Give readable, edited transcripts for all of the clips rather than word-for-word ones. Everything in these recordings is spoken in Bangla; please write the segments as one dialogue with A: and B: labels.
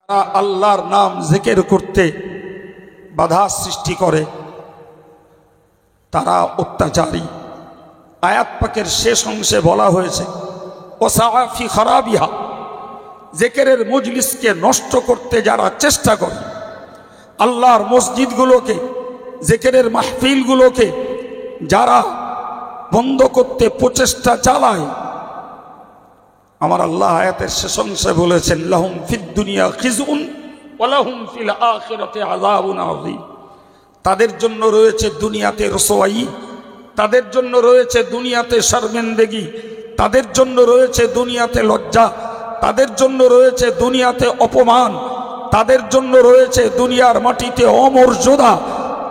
A: আল্লাহর নাম জিকির করতে বাধা সৃষ্টি করে তারা অত্যাচারী। আয়াত পাকের শেষ অংশে বলা হয়েছে ওয়াসাফি খারাবিহা, জিকিরের মজলিসকে নষ্ট করতে যারা চেষ্টা করে, আল্লাহর মসজিদগুলোকে, জিকিরের মাহফিলগুলোকে যারা বন্ধ করতে প্রচেষ্টা চালায়, আমার আল্লাহ আয়াতের শেষ অংশে বলেছেন লাহুম ফিদ দুনিয়া খিজউন ওয়া লাহুম ফিল আখিরাতি আযাবুন আযীম। তাদের জন্য রয়েছে দুনিয়াতে রসওয়াই, তাদের জন্য রয়েছে দুনিয়াতে শর্মিন্দগি, তাদের জন্য রয়েছে দুনিয়াতে লজ্জা, তাদের জন্য রয়েছে দুনিয়াতে অপমান, তাদের জন্য রয়েছে দুনিয়ার মাটিতে অমর্যাদা,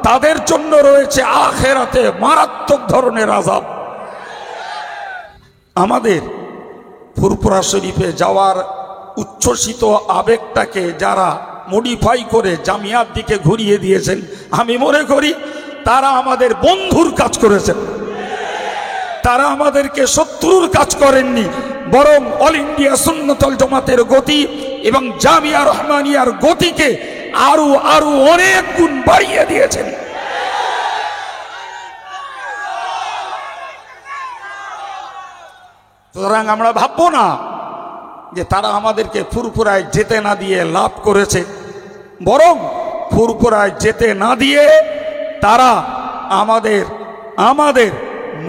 A: তাদের জন্য রয়েছে আখিরাতে মারাত্মক ধরনের আযাব। আমাদের ফুরফুরা শরীফে যাওয়ার উচ্ছ্বসিত আবেগটাকে যারা মডিফাই করে জামিয়ার দিকে ঘুরিয়ে দিয়েছেন, আমি মনে করি তারা আমাদের বন্ধুর কাজ করেছেন, তারা আমাদেরকে শত্রুর কাজ করেননি, বরং অল ইন্ডিয়া সুন্নাতুল জামাতের গতি এবং জামিয়া রহমানিয়ার গতিকে আরো আরো অনেক গুণ বাড়িয়ে দিয়েছেন। সুতরাং আমরা ভাববো না যে তারা আমাদেরকে ফুরফুরায় যেতে না দিয়ে লাভ করেছে, বরং ফুরফুরায় যেতে না দিয়ে তারা আমাদের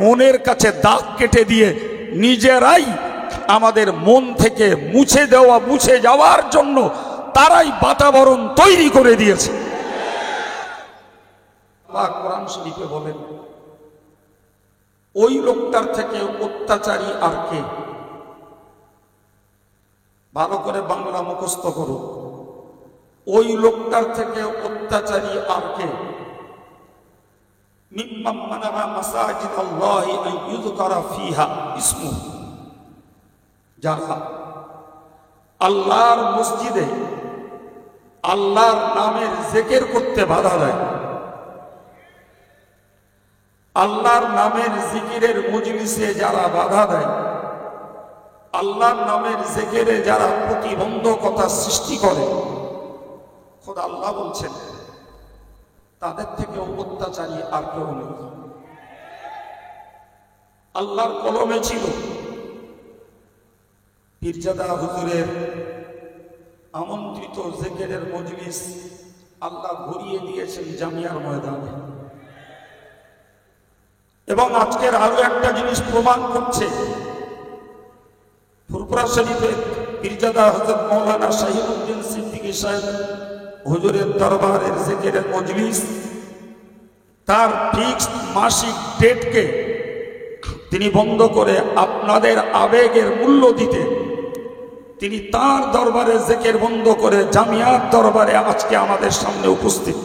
A: মনের কাছে দাগ কেটে দিয়ে নিজেরাই আমাদের মন থেকে মুছে যাওয়ার জন্য তারাই বাতাবরণ তৈরি করে দিয়েছে। আল্লাহ কোরআন শরীফে বলেন ওই লোকটার থেকে অত্যাচারী আর কে? ভালো করে বাংলা মুখস্থ করো, ওই লোকটার থেকে অত্যাচারী আর কে? মিম্মান মানাআ মাসাজিদাল্লাহি আন ইউযকারা ফিহা ইসমুহু, যারা আল্লাহর মসজিদে আল্লাহর নামের জিকির করতে বাধা দেয়, আল্লাহর নামের জিকিরের মজলিসে যারা বাধা দেয়, আল্লাহর নামের জিকিরে যারা প্রতিবন্ধকতা সৃষ্টি করে, খোদা আল্লাহ বলছেন তাদের থেকে অত্যাচারী আর কেউ নেই। আল্লাহর কলমে ছিল পীরজাদা হুজুরের আমন্ত্রিত জিকিরের মজলিস আল্লাহ ঘুরিয়ে দিয়েছেন জামিয়ার ময়দানে। এবং আজকের আরো একটা জিনিস প্রমাণ করছে, ফুরফুরা শরীফে পীরজাদা হযরত মাওলানা শাহীনউদ্দিন সিদ্দিকী সাহেব হুজুরের দরবারের জিকিরের মজলিস, তার ফিক্সড মাসিক ডেটকে তিনি বন্ধ করে আপনাদের আবেগের মূল্য দিতে তিনি তার দরবারে জিকির বন্ধ করে জামিয়ার দরবারে আজকে আমাদের সামনে উপস্থিত।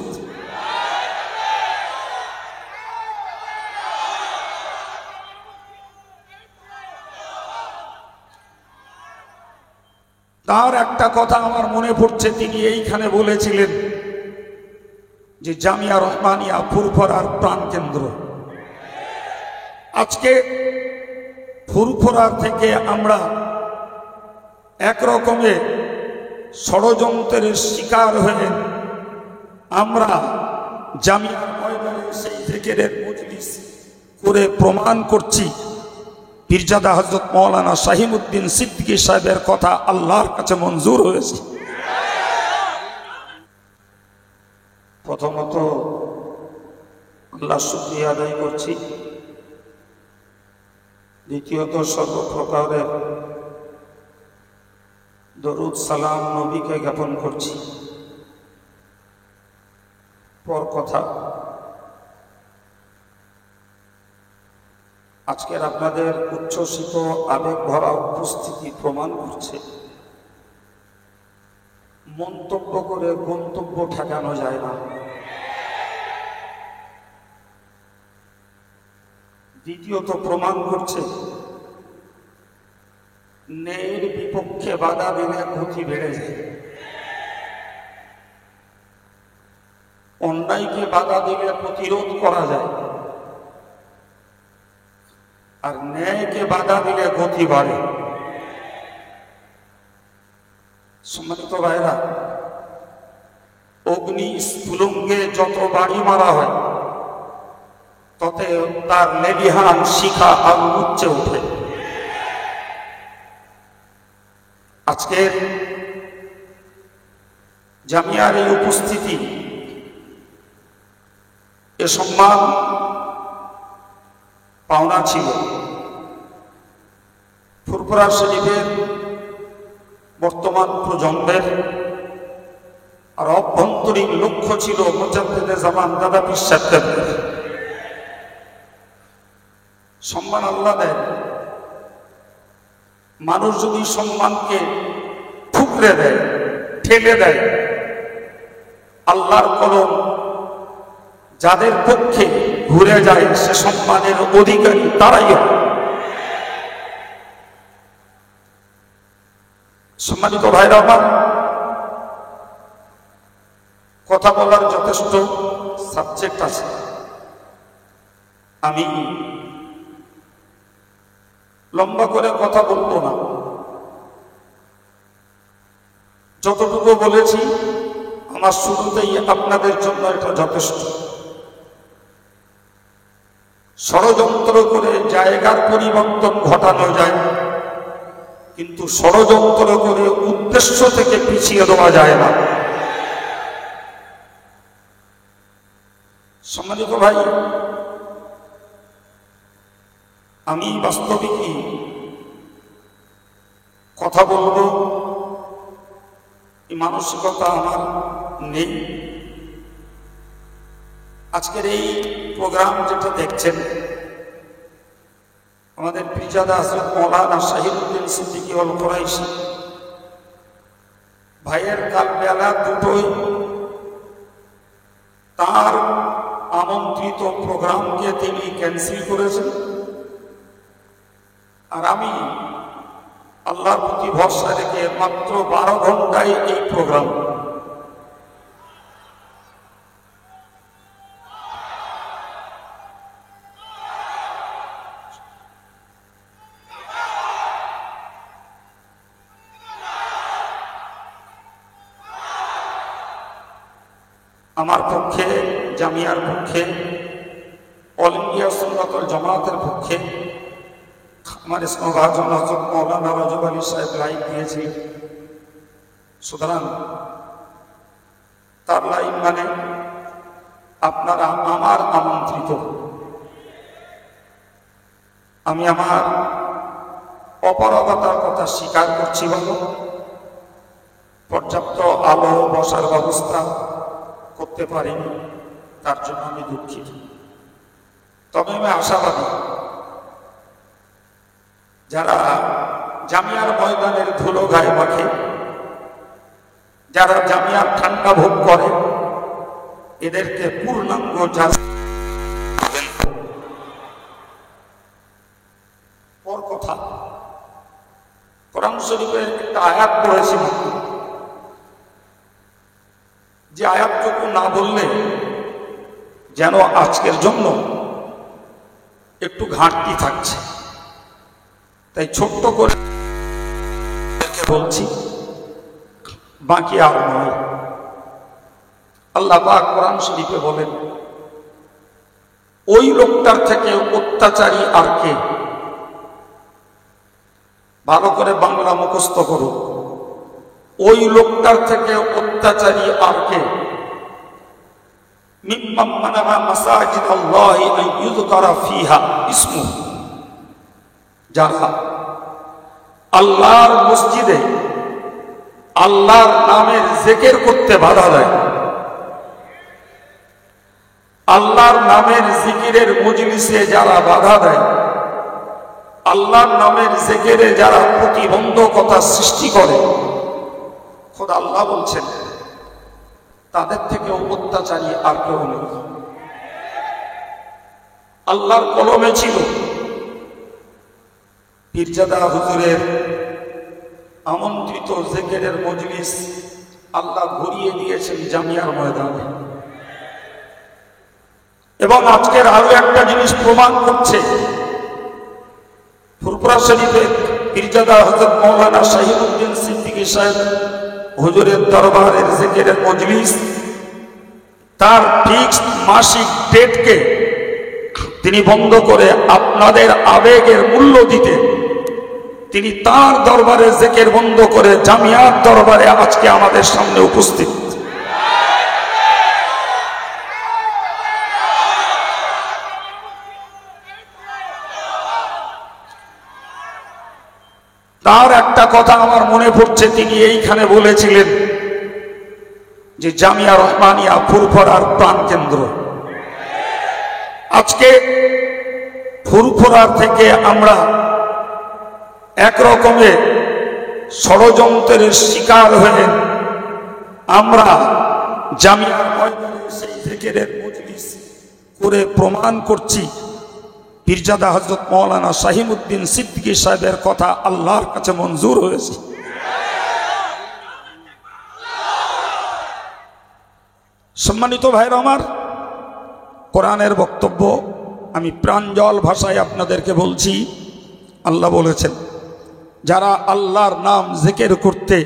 A: তার একটা কথা আমার মনে পড়ছে, তিনি এইখানে বলেছিলেন যে জামিয়া রহমানিয়া ফুরফুরার প্রাণকেন্দ্র। আজকে ফুরফুরার থেকে আমরা একরকমের ষড়যন্ত্রের শিকার হয়ে আমরা জামিয়া ময়দানে সেই জিকিরের মজলিস করে প্রমাণ করছি পীরজাদা হযরত মাওলানা শাহীনউদ্দিন সিদ্দিকী সাহেবের কথা আল্লাহর কাছে মঞ্জুর হয়েছে। প্রথমত আল্লাহর শুকরিয়া আদায় করছি, দ্বিতীয়ত সর্বপ্রকারের দরুদ সালাম নবীকে জ্ঞাপন করছি। পর কথা, আজকের আপনাদের উচ্ছ্বসিত আবেগ ভরা উপস্থিতি প্রমাণ করছে মন্তব্য করে গন্তব্য ঠেকানো যায় না। দ্বিতীয়ত প্রমাণ করছে ন্যায়ের বিপক্ষে বাধা দিলে ক্ষতি বেড়ে যায়, অন্যায়কে বাধা দিলে প্রতিরোধ করা যায়, আর ন্যায়কে বাধা দিলে গতি বাড়ে। সম্মানিত ভাইরা, অগ্নি স্ফুলঙ্গে যত বাড়ি মারা হয় ততে তার লেলিহান শিখা আরো উচ্চে ওঠে। আজকের জামিয়ার এই উপস্থিতি, এ সম্মান পাওনা ছিল। ফুরফুরা শরীফের বর্তমান প্রজন্মের আর অভ্যন্তরীণ লক্ষ্য ছিল মুজাদ্দিদে জামান দাদা পীর সাহেবের সম্মান আল্লাহ দেন। মানুষ যদি সম্মানকে ঠুকরে দেয়, ঠেলে দেয়, আল্লাহর কলম যাদের পক্ষে ঘুরে যায় সে সম্মানের অধিকারী তারাই হয়। সম্মানিত ভাইরা আমার, কথা বলার যথেষ্ট সাবজেক্ট আছে। আমি লম্বা করে কথা বলবো না, যতটুকু বলেছি আমার শুরুতেই আপনাদের জন্য এটা যথেষ্ট। ষড়যন্ত্র করে জায়গার পরিবর্তন ঘটানো যায়, কিন্তু ষড়যন্ত্র করে উদ্দেশ্য থেকে পিছিয়ে দেওয়া যায় না। সম্মানিত ভাই, আমি বাস্তবিকই কথা বলবো এই মানসিকতা আমার নেই। আজকের এই প্রোগ্রাম যেটা দেখছেন, আমাদের পীরজাদা হযরত মাওলানা শাহীদুদ্দিন সিদ্দিকী আল কুরাইশি ভাইয়ের কাল বেলা দুটোই তার আমন্ত্রিত প্রোগ্রামকে তিনি ক্যান্সেল করেছেন। আর আমি আল্লাহর প্রতি ভরসা রেখে মাত্র 12 ঘন্টায় এই প্রোগ্রাম, আমার পক্ষে, জামিয়ার পক্ষে, অল ইন্ডিয়া সুন্নাত ওয়াল জামাতের পক্ষে আমার ইসমাভাজন হযরত মাওলানা রাজব আলী সাহেব লাইভ দিয়েছি। সুতরাং তার লাইভ মানে আপনারা আমার আমন্ত্রিত। আমি আমার অপারগতার কথা স্বীকার করছি। বলো, পর্যাপ্ত আলো বসার ব্যবস্থা করতে পারিনি, তার জন্য আমি দুঃখিত। তবে আমি আশাবাদী, যারা জামিয়ার ময়দানের ধুলো গায়ে মাখে, যারা জামিয়ার ঠান্ডা ভোগ করে, এদেরকে পূর্ণাঙ্গ পর কথা। কোরআন শরীফের একটা আয়াত পড়েছি, যে আয়াতটুকু না বললে যেন আজকের জন্য একটু ঘাটতি থাকছে, তাই ছোট্ট করে বলছি, বাকি আর নয়। আল্লাহ পাক কোরআন শরীফে বলেন, ওই লোকটার থেকে অত্যাচারী আর কে? ভালো করে বাংলা মুখস্থ করো। ওই লোকটার থেকে অত্যাচারী আর কে? মিম্মান মানাআ মাসাজিদাল্লাহি আন ইউযকারা ফিহা ইসমুহু, যারা আল্লাহর মসজিদে আল্লাহর নামের জিকির করতে বাধা দেয়, আল্লাহর নামের জিকিরের মজলিসে যারা বাধা দেয়, আল্লাহর নামের জিকিরে যারা প্রতিবন্ধকতা সৃষ্টি করে, খোদা আল্লাহ বলছেন তাদের থেকেও অত্যাচারী আর কেউ নেই। আল্লাহর কলমে ছিল পীরজাদা হুজুরের আমন্ত্রিত জিকিরের মজলিস আল্লাহ ঘুরিয়ে দিয়েছেন জামিয়ার ময়দানে। এবং আজকের আরো একটা জিনিস প্রমাণ করছে, ফুরফুরা শরীফের পীরজাদা হযরত মাওলানা শাহীদুদ্দিন সিদ্দিকী সাহেব হুজুরের দরবারের জিকিরের মজলিস তার ফিক্সড মাসিক ডেটকে তিনি বন্ধ করে আপনাদের আবেগের মূল্য দিতে তিনি তার দরবারে জিকির বন্ধ করে জামিয়ার দরবারে আজকে আমাদের সামনে উপস্থিত। তার একটা কথা আমার মনে পড়ছে, তিনি এইখানে বলেছিলেন যে জামিয়া রহমানিয়া ফুরফুরার প্রাণ কেন্দ্র। আজকে ফুরফুরার থেকে আমরা একরকমের ষড়যন্ত্রের শিকার হয়ে আমরা জামিয়ার ময়দানে সেই জিকিরের মজলিস করে প্রমাণ করছি পীরজাদা হযরত মাওলানা শাহিমউদ্দিন সিদ্দিকী সাহেবের কথা আল্লাহর কাছে মঞ্জুর হয়েছে। সম্মানিত ভাইরা আমার, কোরআনের বক্তব্য আমি প্রাঞ্জল ভাষায় আপনাদেরকে বলছি। আল্লাহ বলেছেন, যারা আল্লাহর নাম জিকির করতে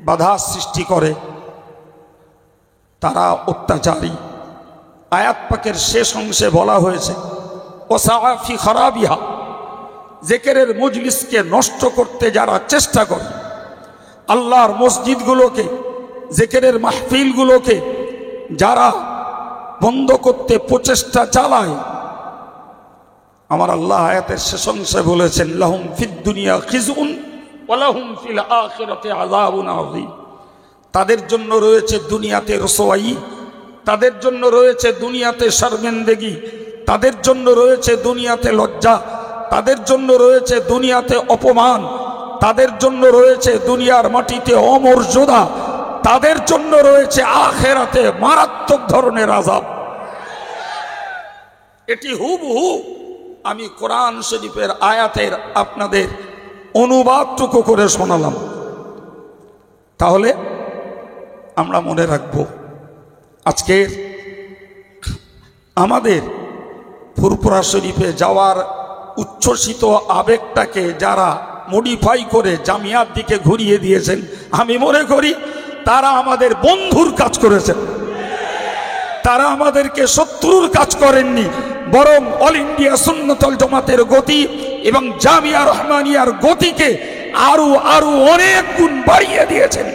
A: বাধা সৃষ্টি করে তারা অত্যাচারী। আয়াত পাকের শেষ অংশে বলা হয়েছে, ওয়াসাফি খারাবিহা, জিকিরের মজলিসকে নষ্ট করতে যারা চেষ্টা করে, আল্লাহর মসজিদগুলোকে, জিকিরের মাহফিলগুলোকে যারা বন্ধ করতে প্রচেষ্টা চালায়, আমার আল্লাহ আয়াতের শেষ অংশে বলেছেন, লাহুম ফিদ দুনিয়া খিজউন ওয়া লাহুম ফিল আখিরাতি আযাবুন আযীম। তাদের জন্য রয়েছে দুনিয়াতে রসওয়াই, তাদের জন্য রয়েছে দুনিয়াতে শর্মিন্দগি, তাদের জন্য রয়েছে দুনিয়াতে লজ্জা, তাদের জন্য রয়েছে দুনিয়াতে অপমান, তাদের জন্য রয়েছে দুনিয়ার মাটিতে অমর্যাদা, তাদের জন্য রয়েছে আখিরাতে মারাত্মক ধরনের আযাব। এটি হুবহু আমি কোরআন শরীফের আয়াতের আপনাদের অনুবাদটুকু করে শোনালাম। তাহলে আমরা মনে রাখব, আজকে আমাদের ফুরফুরা শরীফে যাওয়ার উচ্ছ্বসিত আবেগটাকে যারা মডিফাই করে জামিয়ার দিকে ঘুরিয়ে দিয়েছেন, আমি মনে করি তারা আমাদের বন্ধুর কাজ করেছেন। তারা আমাদেরকে শত্রুর কাজ করেননি, বরং অল ইন্ডিয়া সুন্নাতুল জামাতের গতি এবং জামিয়া রহমানিয়ার গতিকে আরো আরো অনেক গুণ বাড়িয়ে দিয়েছেন।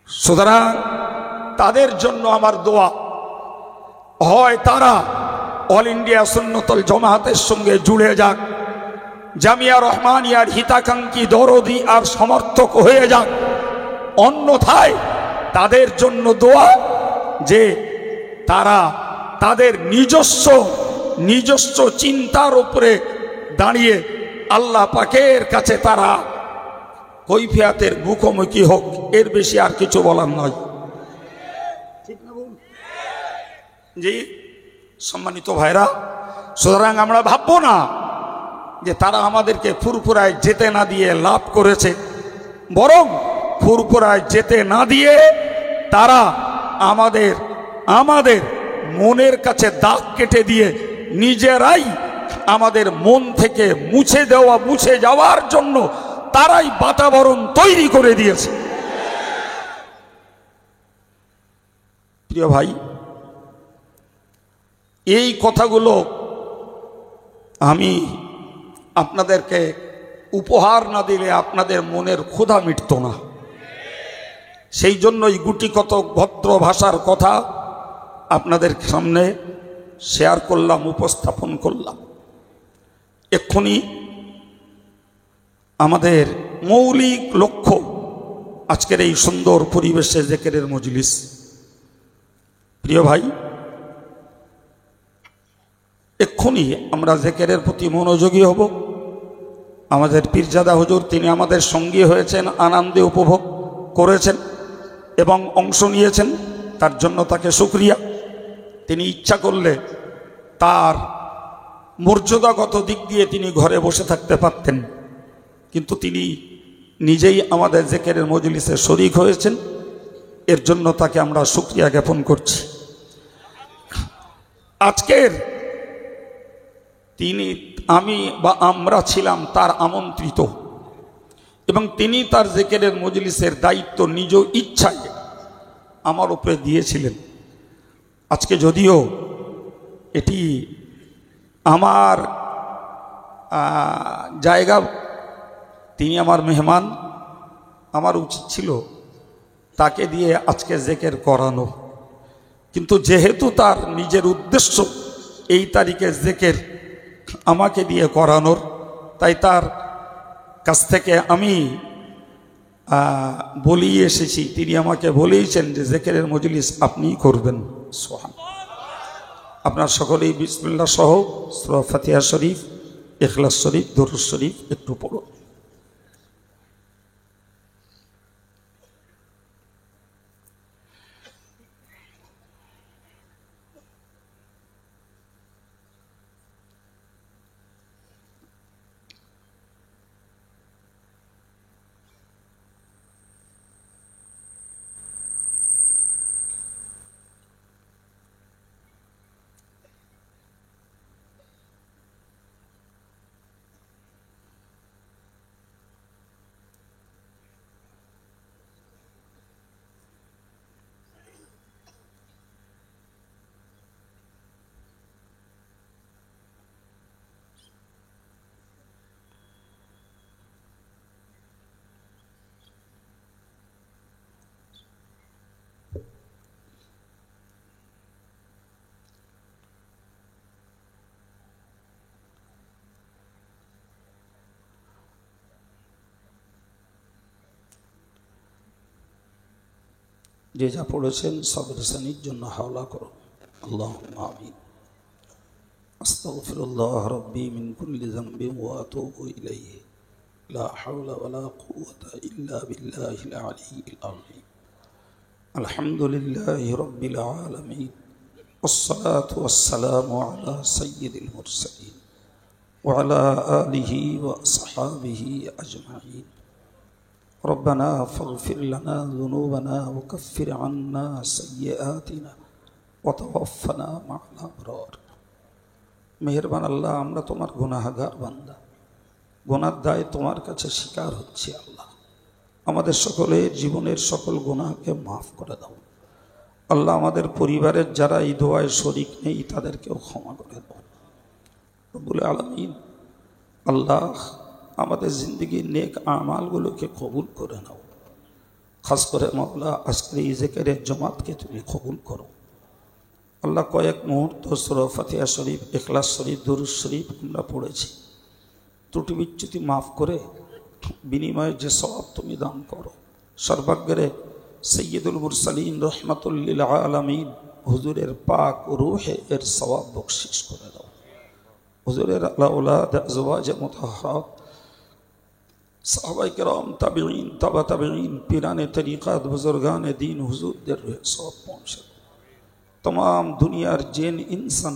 A: সুতরাং তাদের জন্য আমার দোয়া, হয় তারা অল ইন্ডিয়া সুন্নাতুল জামাতের সঙ্গে জুড়ে যাক, জামিয়া রহমানিয়ার হিতাকাঙ্ক্ষী দরদি আর সমর্থক হয়ে যাক, অন্যথায় তাদের জন্য দোয়া যে তারা তাদের নিজস্ব চিন্তার উপরে দাঁড়িয়ে আল্লাহ পাকের কাছে তারা কৈফিয়াতের মুখোমুখি হোক। এর বেশি আর কিছু বলার নয়। ঠিক না বল? জি সম্মানিত ভাইরা, সুতরাং আমরা ভাববো না যে তারা আমাদেরকে ফুরফুরায় যেতে না দিয়ে লাভ করেছে, বরং ফুরফুরায় যেতে না দিয়ে তারা আমাদের মনের কাছে দাগ কেটে দিয়ে নিজেরাই আমাদের মন থেকে মুছে যাওয়ার জন্য তারাই বাতাবরণ তৈরি করে দিয়েছে। প্রিয় ভাই, এই কথাগুলো আমি আপনাদেরকে উপহার না দিলে আপনাদের মনের ক্ষুধা মিটত না। সেই জন্যই গুটি কত ভদ্র ভাষার কথা আপনাদের সামনে শেয়ার করলাম, উপস্থাপন করলাম। এক্ষুনি আমাদের মৌলিক লক্ষ্য আজকের এই সুন্দর পরিবেশে জিকিরের মজলিস। প্রিয় ভাই, এক্ষুনি আমরা জিকিরের প্রতি মনোযোগী হব। আমাদের পীরজাদা হুজুর তিনি আমাদের সঙ্গী হয়েছেন, আনন্দে উপভোগ করেছেন এবং অংশ নিয়েছেন, তার জন্য তাকে শুকরিয়া। তিনি ইচ্ছা করলে তার মর্যাদাগত দিক দিয়ে তিনি ঘরে বসে থাকতে পারতেন, কিন্তু তিনি নিজেই আমাদের জিকিরের মজলিসে শরীক হয়েছেন। এর জন্য তাকে আমরা শুকরিয়া জ্ঞাপন করছি। আজকের আমি বা আমরা ছিলাম তার আমন্ত্রিত, এবং তিনি তার জিকিরের মজলিসের দায়িত্ব নিজ ইচ্ছায় আমার উপরে দিয়েছিলেন। আজকে যদিও এটি আমার জায়গা, তিনি আমার মেহমান, আমার উচিত ছিল তাকে দিয়ে আজকে জিকির করানো, কিন্তু যেহেতু তার নিজের উদ্দেশ্য এই তারিখে জিকির আমাকে দিয়ে করানোর, তাই তার কাছ থেকে আমি বলেই এসেছি। তিনি আমাকে বলেইছেন যে জিকিরের মজলিস আপনিই করবেন। সুবহানাল্লাহ। আপনার সকলেই বিসমিল্লাহ সহ সূরা ফাতিহা শরীফ, ইখলাস শরীফ, দরুদ শরীফ একটু পড়ুন। যে যা পড়েছেন সবের শ্রেণীর জন্য হাওলা করুন। আল্লাহুম্মা আমিন। আস্তাগফিরুল্লাহ রাব্বি মিন কুল্লি যামবিন ওয়া আতুবু ইলাইহি লা হাওলা ওয়ালা কুওয়াতা ইল্লা বিল্লাহিল আলিয়্যিল আযীম। আলহামদুলিল্লাহি রাব্বিল আলামিন ওয়াসসালাতু ওয়াসসালামু আলা সাইয়্যিদিল মুরসালিন ওয়া আলা আলিহি ওয়া আসহাবিহি আজমাইন। ربنا فاغفر لنا ذنوبنا وكفر عنا سيئاتنا وتوفنا مع الأبرار। মেহেরবান আল্লাহ, আমরা তোমার গুনাহগার বান্দা, গুনার দায় তোমার কাছে স্বীকার হচ্ছে। আল্লাহ, আমাদের সকলের জীবনের সকল গুনাহকে মাফ করে দাও। আল্লাহ, আমাদের পরিবারের যারা এই দোয়ায় শরীক নেই তাদেরকেও ক্ষমা করে দাও রব্বুল আলামিন। আল্লাহ, আমাদের জিন্দগির নেক আমালগুলোকে কবুল করে নাও। খাস করে মাওলা, আজকের এই জিকিরের জমাতকে তুমি কবুল করো। আল্লাহ, কয়েক মুহূর্ত সূরা ফাতিহা শরীফ, ইখলাস শরীফ, দরুদ শরীফ আমরা পড়েছি, ত্রুটি বিচ্যুতি মাফ করে বিনিময়ে যে সওয়াব তুমি দান করো। সর্বাগ্রে সৈয়দুল মুরসালিন রহমাতুল লিল আলামিন হুজুরের পাক রূহে এর সওয়াব বখশিশ করে দাও। হুজুরের আওলাদ, আজওয়াজ মুতাহহারাত, সাহাবায়ে কেরাম, তাবিঈন, তাবা তাবিঈন, পীরানে তরিকাত, বুজুর্গানে দ্বীন হুজুরদের রূহে সওয়াব পৌঁছে দাও। तमाम दुनियार जेन इंसान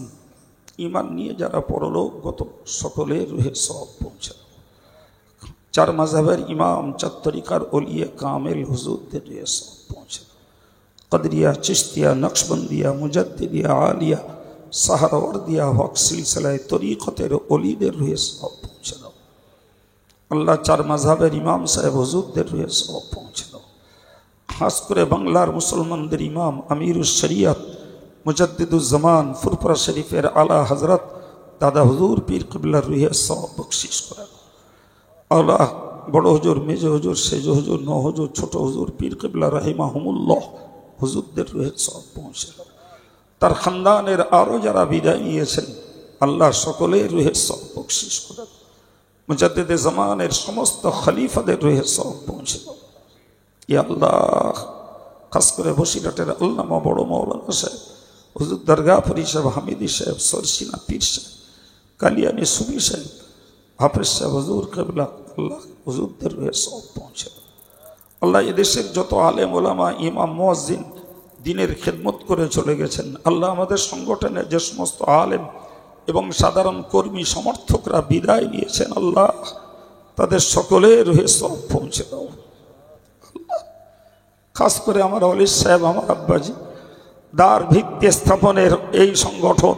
A: ईमान निये जारा परलोकगत सकलेर रूहे सवाब पौंछे दाओ। चार मजहबेर इमाम, चार तरिकार ओलिये कामिल हुजूरदेर रूहे सवाब पौंछे दाओ। कदरिया, चिश्तिया, नक्शबंदिया, मुजद्दिदिया, आलिया, सहारावर्दिया, हक सिलसिलाए तरिकतेर ओलीदेर रूहे सवाब पौंछे दाओ। अल्लाह, चार मजहबेर इमाम साहेब हुजूरदेर रूहे सवाब पौंछे दाओ। खास करे बांगलार मुसलमानदेर इमाम आमीरुश शरियत मुजद्दिदुज़्ज़मान फुरपुरा शरीफेर आला हजरत दादा हुजूर पीर किबलार रूहे सवाब बख्शिश करे दाओ। आला बड़ो हुजूर, मेजो हुजूर, सेजो हुजूर, नो हुजूर, छोटो हुजूर पीर किबला रहिमाहुमुल्लाह हुजूरदेर रूहे सवाब पौंछे दाओ। तार खानदानेर आरो जारा बिदाय नियेछेन आल्लाह सकलेर रूहे सवाब बख्शिश करे दाओ। मुजद्दिदे ज़मानेर समस्त खलीफादेर रूहे सवाब पौंछे दाओ। या अल्लाह, खास करे बसिरहाटेर आल्लामा बड़ो मौलाना साहेब हुजूर दरगाहपुरी साहेब, हामिदी साहेब, सरसिना पीर साहेब, कालियानी सुबी साहेब, हाफिज साहेब हुजूर किबला, अल्लाह हुजूरदेर रूहे सवाब पौंछे दाओ। अल्लाह, ए देशेर जत आलेम ओलामा, इमाम, मुअज्जिन दीनेर खिदमत करे चले गेছেন, अल्लाह आमादेर संगठनेर जे समस्त आलेम एवं साधारण कर्मी समर्थकरा बिदाय निয়েছেন, अल्लाह तादेर सकलेर रूहे सवाब पौंछे दाओ। खास करे आमार अली साहेब, आमार आब्बाजी दार भित्ति स्थापनेर এই সংগঠন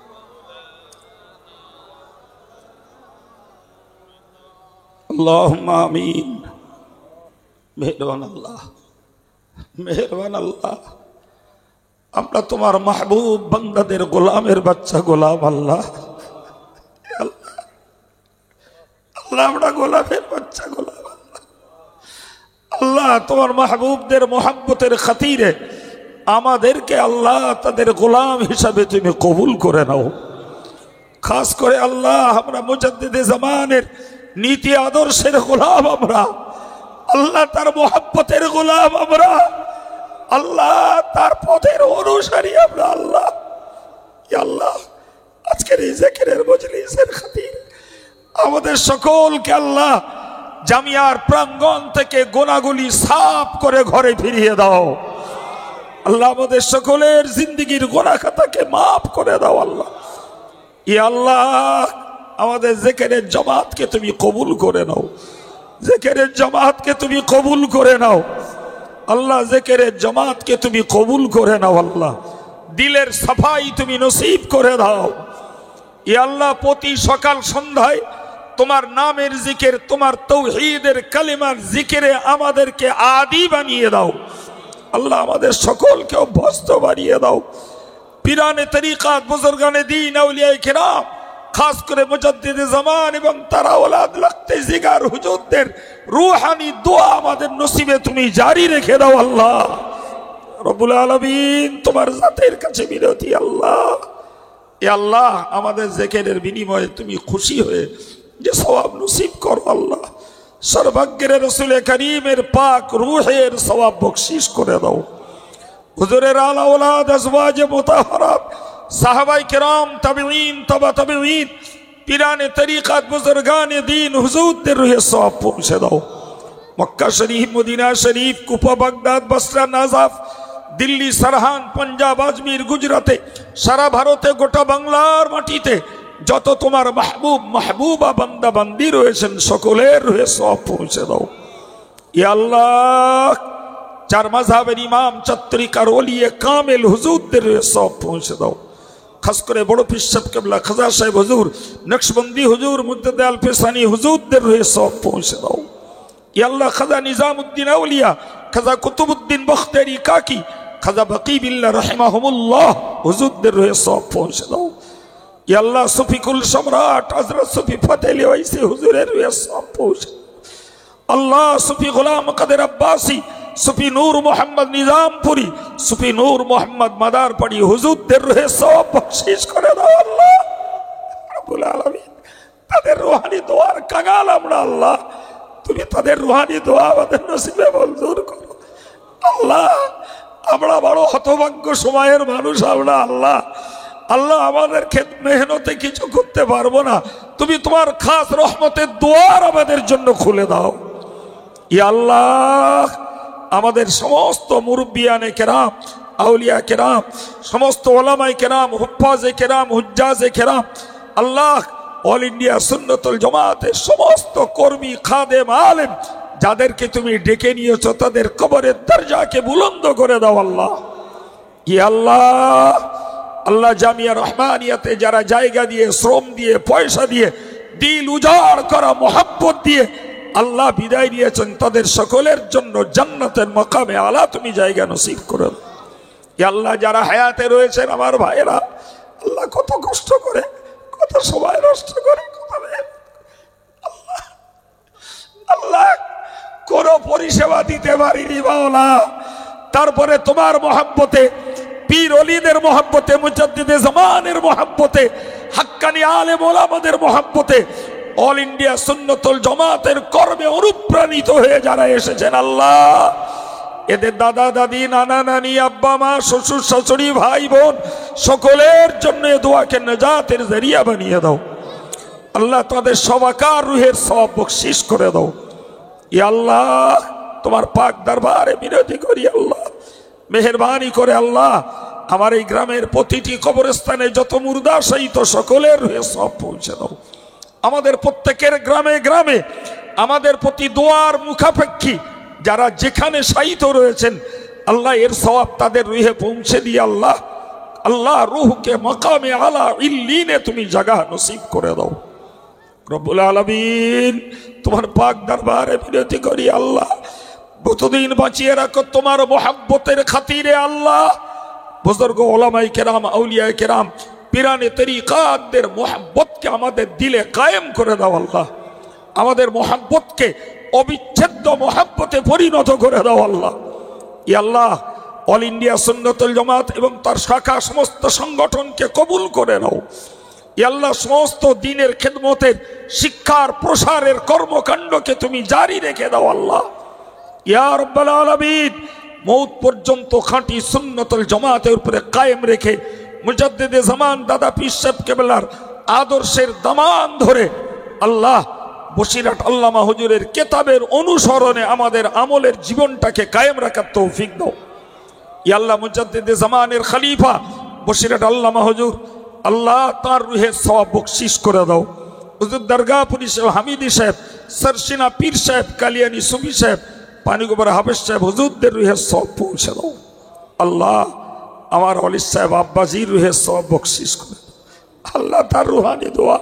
A: আল্লাহুম্মা আমিন। মেহেরবান আল্লাহ, মেহেরবান আল্লাহ, আমরা তোমার মাহবুব বান্দাদের গোলামের বাচ্চা, গোলাম আল্লাহ। আল্লাহ আমরা গোলামের বাচ্চা, গোলাম আল্লাহ। আল্লাহ তোমার মাহবুবদের মোহাব্বতের খাতিরে আমাদেরকে আল্লাহ তাদের গোলাম হিসাবে তুমি কবুল করে নাও। খাস করে আল্লাহ আমরা মুজাদ্দিদে জামানের নীতি আদর্শের গোলাম আমরা, আল্লাহ তার মোহাব্বতের গোলাম আমরা, আল্লাহ তার পথের অনুসারী আমরা। আল্লাহ আল্লাহ আজকের এই জিকিরের মজলিসের খাতির আমাদের সকলকে আল্লাহ জামিয়ার প্রাঙ্গণ থেকে গোনাগুলি সাফ করে ঘরে ফিরিয়ে দাও। আল্লাহ আমাদের সকলের জিন্দেগির গোনা খাতাকে মাফ করে দাও। আল্লাহ আল্লাহ আমাদের জিকিরের জামাতকে তুমি কবুল করে নাও, জিকিরের জামাতকে তুমি কবুল করে নাও। আল্লাহ জিকিরের জামাতকে তুমি কবুল করে নাও। আল্লাহ দিলের সাফাই তুমি নসিব করে দাও। আল্লাহ প্রতি সকাল সন্ধ্যায় তোমার নামের জিকির, তোমার তাওহীদের কালিমার জিকিরে আমাদেরকে আদি বানিয়ে দাও। আল্লাহ আমাদের সকলকে অভ্যস্ত বানিয়ে দাও। পীরানে তরিকাত, বুজুর্গানে দ্বীন, আউলিয়ায়ে কিরাম, খাস করে মুজাদ্দিদে জামান এবং তার আওলাদ লাখতে জিগার হুজুরদের রূহানি দোয়া আমাদের নসিবে তুমি জারি রেখে দাও। আল্লাহ রব্বুল আলামিন তোমার জাতের কাছে বিনতি। আল্লাহ আল্লাহ আমাদের জিকিরের বিনিময়ে তুমি খুশি হয়ে যে সওয়াব নসিব করো। আল্লাহ সর্বজ্ঞের রাসূল করিমের পাক রূহের সওয়াব বখশিশ করে দাও। হুজুরের আলা ওলাদ আজওয়াজে মুতাহহারাত, সাহাবায়ে কেরাম, তাবেঈন, তাবা তাবেঈন, পীরানে তরিকাত, বুজুর্গানে দ্বীন হুজুরদের রূহে সওয়াব পৌঁছে দাও। মক্কা শরীফ, মদিনা শরীফ, কুফা, বাগদাদ, বসরা, নাজাফ, দিল্লি, সারহান, পাঞ্জাব, আজমির, গুজরাতে, সারা ভারতে, গোটা বাংলার মাটিতে যত তোমার মাহবুব মাহবুবা বান্দা বান্দি রয়েছেন সকলের রূহে সওয়াব পৌঁছে দাও। ইয়া আল্লাহ চার মাযহাবের ইমাম, চাত্রিকার ওলিয়ে কামেল হুজুরদের রূহে সওয়াব পৌঁছে দাও। খাস করে বড় পীর সাহেব কেবলা খাজা সাহেব হুজুর, নকশবন্দি হুজুর, মুর্তজা আল ফিসানি হুজুরদের রূহে সওয়াব পৌঁছে দাও। ইয়া আল্লাহ খাজা নিজামউদ্দিন আউলিয়া, খাজা কুতুবউদ্দিন বখতিয়ারি কাকি, খাজা বাকিবিল্লাহ রাহিমাহুমুল্লাহ হুজুরদের রূহে সওয়াব পৌঁছে দাও। ইয়া আল্লাহ সুফিকুল সম্রাট হযরত সুফি ফতেহলি ওয়াইসি হুজুরের রূহে সওয়াব পৌঁছে। আল্লাহ সুফি গোলাম কাদের আব্বাসী, সুফি নূর মোহাম্মদ নিজামপুরি, সুফি নূর মোহাম্মদ মাদারপাড়ি হুজুরদের রূহে সওয়াব বখশিশ করে দাও। আল্লাহ রাব্বুল আলামিন তাদের রূহানি দোয়ার কাঙাল আমরা। আল্লাহ তুমি তাদের রূহানি দোয়া আমাদের নসিবে মঞ্জুর করো। আল্লাহ আমরা বড় হতভাগ্য সময়ের মানুষ আমরা। আল্লাহ আল্লাহ আমাদের মেহনতে কিছু করতে পারবো না, তুমি তোমার খাস রহমতের দুয়ার আমাদের জন্য খুলে দাও। ইয়া আল্লাহ আমাদের সমস্ত মুরব্বিয়ানে কেরাম, আউলিয়া কেরাম, সমস্ত ওলামায়ে কেরাম, হুফাজে কেরাম, হুজ্জাজে কেরাম, আল্লাহ অল ইন্ডিয়া সুন্নতুল জামাতের সমস্ত কর্মী, খাদেম, আলেম যাদেরকে তুমি ডেকে নিয়েছো তাদের কবরের দরজাকে বুলন্দ করে দাও। আল্লাহ ইয়া আল্লাহ আল্লাহ জামিয়া রহমানিয়াতে যারা জায়গা দিয়ে, শ্রম দিয়ে, পয়সা দিয়ে, দিল উজাড় করা মোহাব্বত দিয়ে আল্লাহ বিদায় নিয়েছেন তাদের সকলের জন্য জান্নাতের মাকামে আলা তুমি জায়গা নসিব করে দাও। ইয়া আল্লাহ যারা হায়াতে রয়েছেন আমার ভাইয়েরা, আল্লাহ কত কষ্ট করে, কত সময় নষ্ট করে, কত আল্লাহ আল্লাহ কোন পরিষেবা দিতে পারিনি মাওলা, তারপরে তোমার মোহাব্বতে, পীর ওলিদের মোহাব্বতে, মুজাদ্দিদে জামানের মোহাব্বতে, হাক্কানি আলেম ওলামাদের মোহাব্বতে, অল ইন্ডিয়া সুন্নতুল জামাতের কর্মে অনুপ্রাণিত হয়ে যারা এসেছেন আল্লাহ এদের দাদা দাদি, নানা নানি, আব্বা মা, শ্বশুর শাশুড়ি, ভাই বোন সকলের জন্য এ দোয়াকে নাজাতের জরিয়া বানিয়ে দাও। আল্লাহ তাদের সবাকার রুহের সওয়াব বখশিশ করে দাও। ইয়া আল্লাহ তোমার পাক দরবারে বিনতি করি আল্লাহ মেহেরবানি করে আল্লাহ আমার এই গ্রামের প্রতিটি কবরস্থানে যত মুর্দা শায়িত সকলের রুহে সওয়াব পৌঁছে দাও। আমাদের প্রত্যেকের গ্রামে গ্রামে আমাদের প্রতি দোয়ার মুখাপেক্ষী যারা যেখানে শায়িত রয়েছেন আল্লাহ এর সওয়াব তাদের রুহে পৌঁছে দিয়ে আল্লাহ আল্লাহ রূহকে মাকামে আলা ইল্লিনে তুমি জায়গা নসিব করে দাও। রব্বুল আলামিন তোমার পাক দরবারে বিনতি করি আল্লাহ, কতদিন বাঁচিয়ে রাখো তোমার মোহাব্বতের খাতিরে আল্লাহ। বুজুর্গ ওলামায়ে কেরাম, আউলিয়ায়ে কেরাম, পিরানে তরিকাতদের মোহাব্বতকে আমাদের দিলে কায়েম করে দাও আল্লাহ। আমাদের মোহাব্বতকে অবিচ্ছেদ্য মোহাব্বতে পরিণত করে দাও আল্লাহ। ই আল্লাহ, অল ইন্ডিয়া সুন্নতুল জামাত এবং তার শাখা সমস্ত সংগঠনকে কবুল করে নাও। ই আল্লাহ, সমস্ত দ্বীনের খেদমতের শিক্ষার প্রসারের কর্মকাণ্ডকে তুমি জারি রেখে দাও আল্লাহ। ইয়া রাব্বাল আলামিন, মৌত পর্যন্ত খাঁটি সুন্নতুল জামাতের উপরে কায়েম রেখে মুজাদ্দিদে জামান দাদা পীর সাহেব কেবলার আদর্শের দামান ধরে আল্লাহ বসিরহাট আল্লামা হুজুরের কেতাবের অনুসরণে আমাদের আমলের জীবনটাকে কায়েম রাখার তৌফিক দাও। ইয়া আল্লাহ, মুজাদ্দিদে জামানের খলিফা বসিরহাট আল্লামা হুজুর, আল্লাহ তার রুহে সওয়াব বকশিশ করে দাও। হুজুর দরগাহপুরি সাহেব, হামিদি সাহেব, সরসিনা পীর সাহেব, কালিয়ানি সুফি সাহেব, পানিগোবর হাফেজ সাহেব, হুজুরদের রুহে সওয়াব পৌঁছে দাও আল্লাহ। আমার ওয়ালিদ সাহেব আব্বাজির রুহে সওয়াব বকশিশ করে দাও আল্লাহ। তার রুহানি দোয়া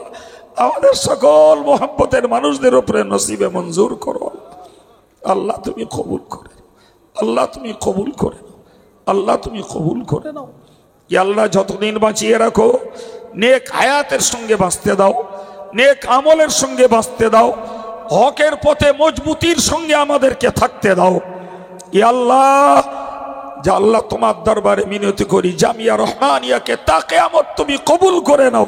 A: আমাদের সকল মোহাব্বতের মানুষদের উপরে নসিবে মঞ্জুর করো আল্লাহ। তুমি কবুল করে আল্লাহ, তুমি কবুল করে নাও আল্লাহ, তুমি কবুল করে নাও। ইয়া আল্লাহ, যতদিন বাঁচিয়ে রাখো নেক হায়াতের সঙ্গে বাঁচতে দাও, নেক আমলের সঙ্গে বাঁচতে দাও, হকের পথে মজবুতির সঙ্গে আমাদেরকে থাকতে দাও। ইয়া আল্লাহ, যা আল্লাহ তোমার দরবারে মিনতি করি, জামিয়া রহমানিয়াকে তা কিয়ামত তুমি কবুল করে নাও।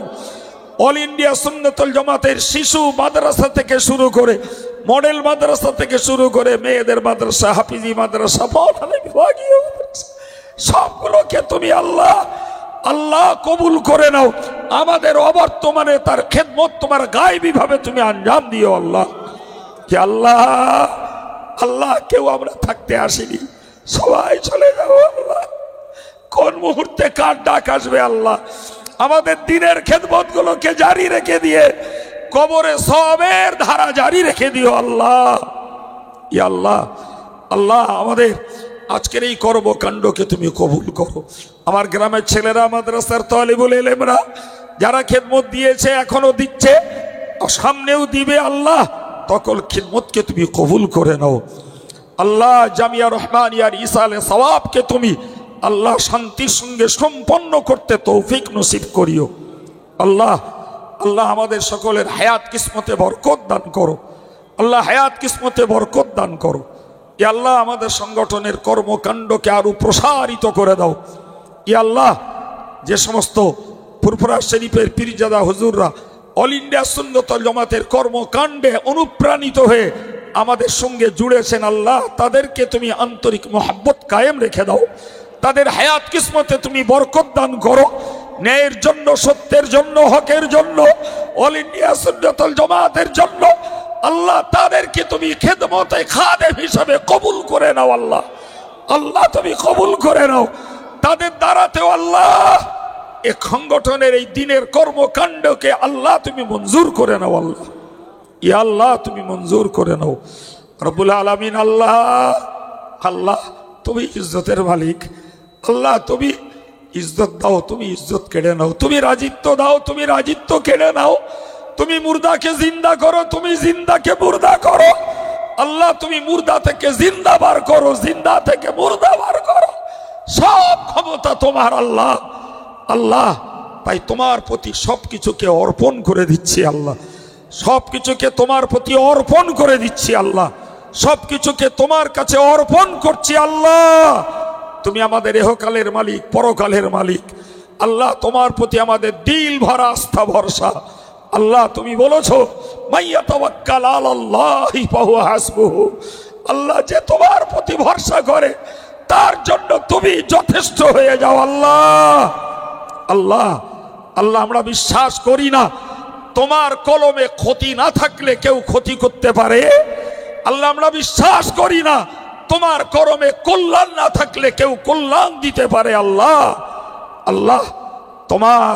A: অল ইন্ডিয়া সুন্নতুল জামাতের শিশু মাদ্রাসা থেকে শুরু করে, মডেল মাদ্রাসা থেকে শুরু করে, মেয়েদের মাদ্রাসা, হাফিজি মাদ্রাসা, মৌলানা বিভাগীয় মাদ্রাসা, সবগুলোকে তুমি আল্লাহ আল্লাহ কবুল করে নাও। আমাদের অবর্তমানে তার খেদমত তোমার গায়বী ভাবে তুমি আঞ্জাম দিও আল্লাহ। কি আল্লাহ, আল্লাহ কেউ আমরা থাকতে আসিনি, সবাই চলে যাবো আল্লাহ। কোন মুহূর্তে কার ডাক আসবে আল্লাহ। আমাদের দিনের খেদমত গুলোকে জারি রেখে দিয়ে কবরে সওয়াবের ধারা জারি রেখে দিও আল্লাহ। ইয়া আল্লাহ, আল্লাহ আমাদের আজকের এই কর্মকাণ্ডকে তুমি কবুল করো। আমার গ্রামের ছেলেরা, মাদ্রাসার তালিবুল ইলমরা যারা খেদমত দিয়েছে, এখনো দিচ্ছে, সামনেও দিবে আল্লাহ, সকল খিদমতকে তুমি কবুল করে নাও আল্লাহ। জামিয়া রহমানিয়ার ইসালে সওয়াবকে তুমি আল্লাহ শান্তির সঙ্গে সম্পন্ন করতে তৌফিক নসিব করিও আল্লাহ। আল্লাহ আমাদের সকলের হায়াত কিসমতে বরকত দান করো আল্লাহ, হায়াত কিসমতে বরকত দান করো। ইয়া আল্লাহ, আমাদের সংগঠনের কর্মকাণ্ডকে আরো প্রসারিত করে দাও। ইয়া আল্লাহ, যে সমস্ত ফুরফুরা শরীফের পীরজাদা হুজুররা অল ইন্ডিয়া সুন্নতুল জামাতের কর্মকাণ্ডে অনুপ্রাণিত হয়ে আমাদের সঙ্গে জুড়েছেন আল্লাহ, তাদেরকে তুমি আন্তরিক মোহাব্বত কায়েম রেখে দাও। তাদের হায়াত কিসমতে তুমি বরকত দান করো। ন্যায়ের জন্য, সত্যের জন্য, হকের জন্য, অল ইন্ডিয়া সুন্নতুল জামাতের জন্য আল্লাহ তাদেরকে তুমি খেদমতে খাদেম হিসাবে কবুল করে নাও আল্লাহ। আল্লাহ তুমি কবুল করে নাও। তাদের দ্বারাতেও আল্লাহ এই সংগঠনের এই দিনের কর্মকাণ্ডকে আল্লাহ তুমি মঞ্জুর করে নাও আল্লাহ। ইয়া আল্লাহ, তুমি মঞ্জুর করে নাও রব্বুল আলামিন। আল্লাহ আল্লাহ, তুমি ইজ্জতের মালিক আল্লাহ, তুমি ইজ্জত দাও, তুমি ইজ্জত কেড়ে নাও, তুমি রাজিত্ব দাও, তুমি রাজিত্ব কেড়ে নাও। তুমি মুর্দাকে জিন্দা করো, তুমি জিন্দাকে মুর্দা করো আল্লাহ। তুমি মুর্দা থেকে জিন্দা বার করো, জিন্দা থেকে মুর্দা বার করো। সব ক্ষমতা তোমার আল্লাহ। আল্লাহ, তাই তোমার প্রতি সবকিছুকে অর্পণ করে দিচ্ছি আল্লাহ। সবকিছুকে তোমার প্রতি অর্পণ করে দিচ্ছি আল্লাহ। সবকিছুকে তোমার কাছে অর্পণ করছি আল্লাহ। তুমি আমাদের এহকালের মালিক, পরকালের মালিক আল্লাহ। তোমার প্রতি আমাদের দিল ভরা আস্থা ভরসা আল্লাহ। তুমি বলেছো মাইয়া তাওয়াক্কাল আলাল্লাহি ফাহুয়া হাসবুহু আল্লাহ, যে তোমার প্রতি ভরসা করে তার জন্য তুমি যথেষ্ট হয়ে যাও আল্লাহ। আল্লাহ আল্লাহ, আমরা বিশ্বাস করি না তোমার কলমে ক্ষতি না থাকলে কেউ ক্ষতি করতে পারে আল্লাহ। আমরা বিশ্বাস করি না তোমার কলমে কল্যাণ না থাকলে কেউ কল্যাণ দিতে পারে আল্লাহ। আল্লাহ, তোমার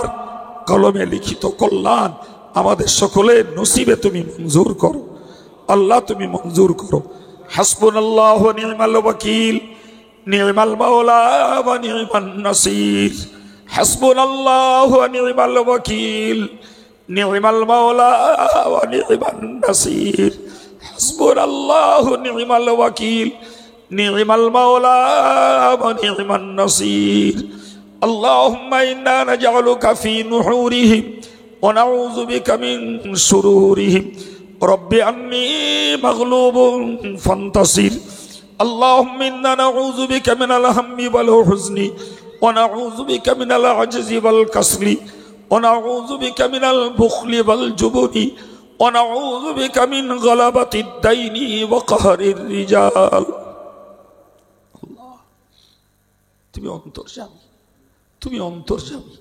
A: কলমে লিখিত কল্যাণ আমাদের সকলের নসিবে তুমি মঞ্জুর করো আল্লাহ, তুমি মঞ্জুর করো। হাসবুনাল্লাহু ওয়া নি'মাল ওয়াকিল, নি'মাল মাওলা ওয়া নি'মান নাসির। হাসবুনাল্লাহু ওয়া নি'মাল ওয়াকিল, নি'মাল মাওলা ওয়া নি'মান নাসির, হাসবুনাল্লাহু নি'মাল ওয়াকিল, নি'মাল মাওলা ওয়া নি'মান নাসির। আল্লাহুম্মা ইন্না নাজআলুকা ফি নুহুরিহিম ওয়া নাউযু বিকা মিন শুরুরিহিম। রব্বি আন্নী মাগলুবুন ফান্তাসির। আল্লাহুম্মা ইন্না নাউযু বিকা মিনাল হাম্মি ওয়াল হুজনি ওয়া নাউযু বিকা মিনাল আজজি ওয়াল কাসলি ওয়া নাউযু বিকা মিনাল বুখলি ওয়াল জুবনি ওয়া নাউযু বিকা মিন গালাবাতিদ দাইনি ওয়া কাহরির রিজাল। তুমি অন্তর্যামী, তুমি অন্তর্যামী,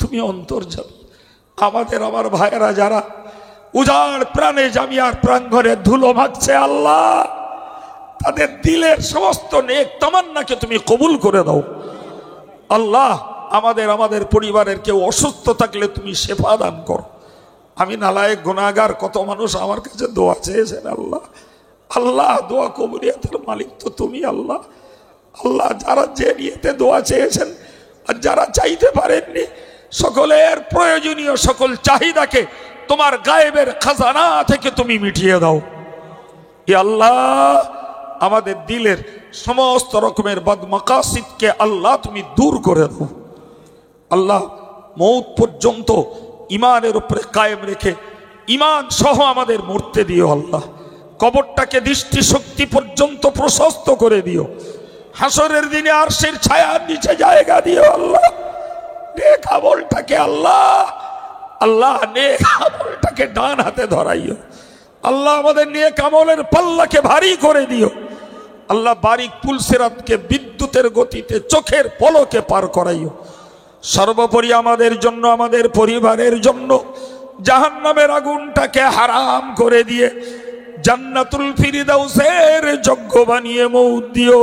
A: তুমি অন্তর্যামী। আমাদের আমার ভাইয়েরা যারা উজাড় প্রাণে জামিয়ার প্রাঙ্গণে ধুলো মাখছে, আল্লাহ তাদের দিলের সমস্ত নেক তামান্নাকে তুমি কবুল করে দাও। আল্লাহ আমাদের পরিবারের কেউ অসুস্থ থাকলে তুমি শেফা দান করো। আমি নালায়েক গুনাহগার, কত মানুষ আমার কাছে দোয়া চেয়েছেন। আল্লাহ আল্লাহ দোয়া কবুলিয়াতের মালিক তো তুমি। আল্লাহ আল্লাহ যারা যে নিয়েতে দোয়া চেয়েছেন আর যারা চাইতে পারেননি, সকলের প্রয়োজনীয় সকল চাহিদাকে তোমার গায়েবের খাজানা থেকে তুমি মিটিয়ে দাও। ই আল্লাহ আমাদের দিলের সমস্ত রকমের বদমাকাসিদকে আল্লাহ তুমি দূর করে দাও। আল্লাহ মৌত পর্যন্ত ইমানের উপরে কায়েম রেখে ইমান সহ আমাদের মরতে দিও। আল্লাহ কবরটাকে দৃষ্টি শক্তি পর্যন্ত প্রশস্ত করে দিও। হাসরের দিনে আরশের ছায়ার নিচে জায়গা দিও। আল্লাহ নেক আমলটাকে আল্লাহ নেক আমলটাকে ডান হাতে ধরাইও। আল্লাহ আমাদের নেক আমলের পাল্লাকে ভারী করে দিও। আল্লাহ বারিক পুলসিরাতকে বিদ্যুতের গতিতে চোখের পলকে পার করাইও। সর্বোপরি আমাদের জন্য, আমাদের পরিবারের জন্য জাহান্নামের আগুনটাকে হারাম করে দিয়ে জান্নাতুল ফিরদাউসের যোগ্য বানিয়ে মৌত দিও।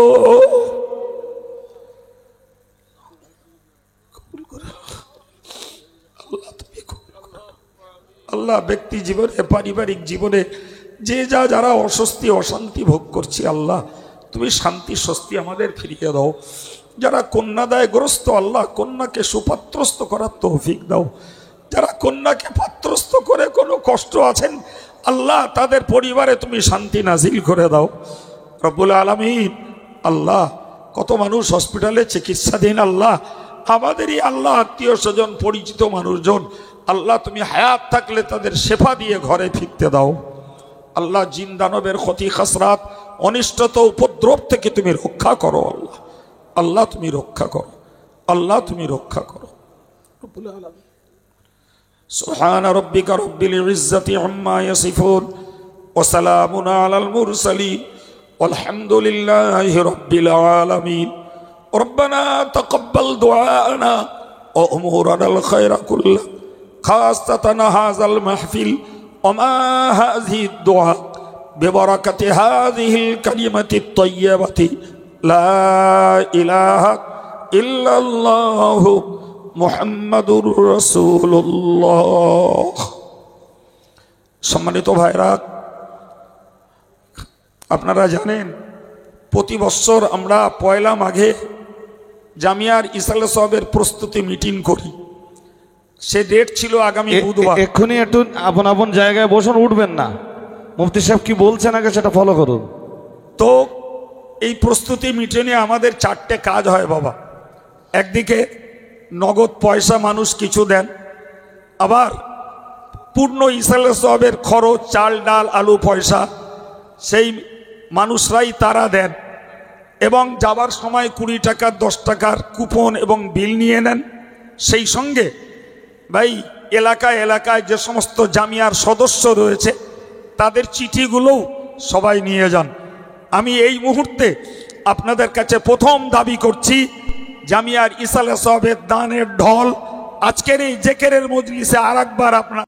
A: আল্লাহ ব্যক্তি জীবনে, পারিবারিক জীবনে যে যারা অস্বস্তি অশান্তি ভোগ করছি, আল্লাহ তুমি শান্তি স্বস্তি আমাদের ফিরিয়ে দাও। যারা কন্যাদায়গ্রস্ত, আল্লাহ কন্যাকে সুপাত্রস্থ করার তৌফিক দাও। যারা কন্যাকে পাত্রস্থ করে কোনো কষ্ট আছেন, আল্লাহ তাদের পরিবারে তুমি শান্তি নাজিল করে দাও। রব্বুল আলামিন, আল্লাহ কত মানুষ হসপিটালে চিকিৎসাধীন, আল্লাহ আমাদেরই আল্লাহ আত্মীয় স্বজন পরিচিত মানুষজন, আল্লাহ তুমি হায়াত থাকলে তাদের শেফা দিয়ে ঘরে ফিরতে দাও। আল্লাহ জিন দানবের ক্ষতি খাসরাত অনিষ্টত উপদ্রব থেকে তুমি রক্ষা করো। আল্লাহ আল্লাহ তুমি রক্ষা করো। আল্লাহ তুমি রক্ষা করো। রব্বুল আলামিন। সুবহানা রাব্বিকা রাব্বিল ইজ্জাতি আম্মা ইয়াসিফুন ওয়া সালামুন আলাল মুরসালিন ওয়ালহামদুলিল্লাহি রাব্বিল আলামিন। রব্বানা তাকাব্বাল দুআনা ওয়া উমুরানাল খায়রা কুল্লাহ খাসাতান হাযাল মাহফিল ওয়া মা হাযিহিদ দুআ বিবারাকাতি হাযিহিল কালিমাতিত তাইয়্যিবাতি লা ইলাহা ইল্লাল্লাহু মুহাম্মাদুর রাসূলুল্লাহ। সম্মানিত ভাইরা, আপনারা জানেন প্রতি বছর আমরা পয়লা মাঘে জামিয়ার ইসালে সাহেবের প্রস্তুতি মিটিং করি। সে ডেট ছিল আগামী বুধবার।
B: এক্ষুনি একটু আপন আপন জায়গায় বসুন, উঠবেন না। মুফতি সাহেব কি বলছেন আগে সেটা ফলো করুন।
A: তো এই প্রস্তুতি মিটিংয়ে আমাদের চারটে কাজ হয় বাবা। একদিকে নগদ পয়সা মানুষ কিছু দেন, আবার পূর্ণ ইসালে সাহেবের খরচ চাল ডাল আলু পয়সা সেই মানুষরাই তারা দেন, এবং যাবার সময় 20 টাকা 10 টাকার কুপন এবং বিল নিয়ে নেন। সেই সঙ্গে ভাই এলাকায় যে সমস্ত জামিয়ার সদস্য রয়েছে তাদের চিঠিগুলোও সবাই নিয়ে যান। আমি এই মুহূর্তে আপনাদের কাছে প্রথম দাবি করছি, জামিয়ার ইসালে সাহেবের দানের ঢল আজকের এই জেকেরের মজলিসে আরেকবার আপনার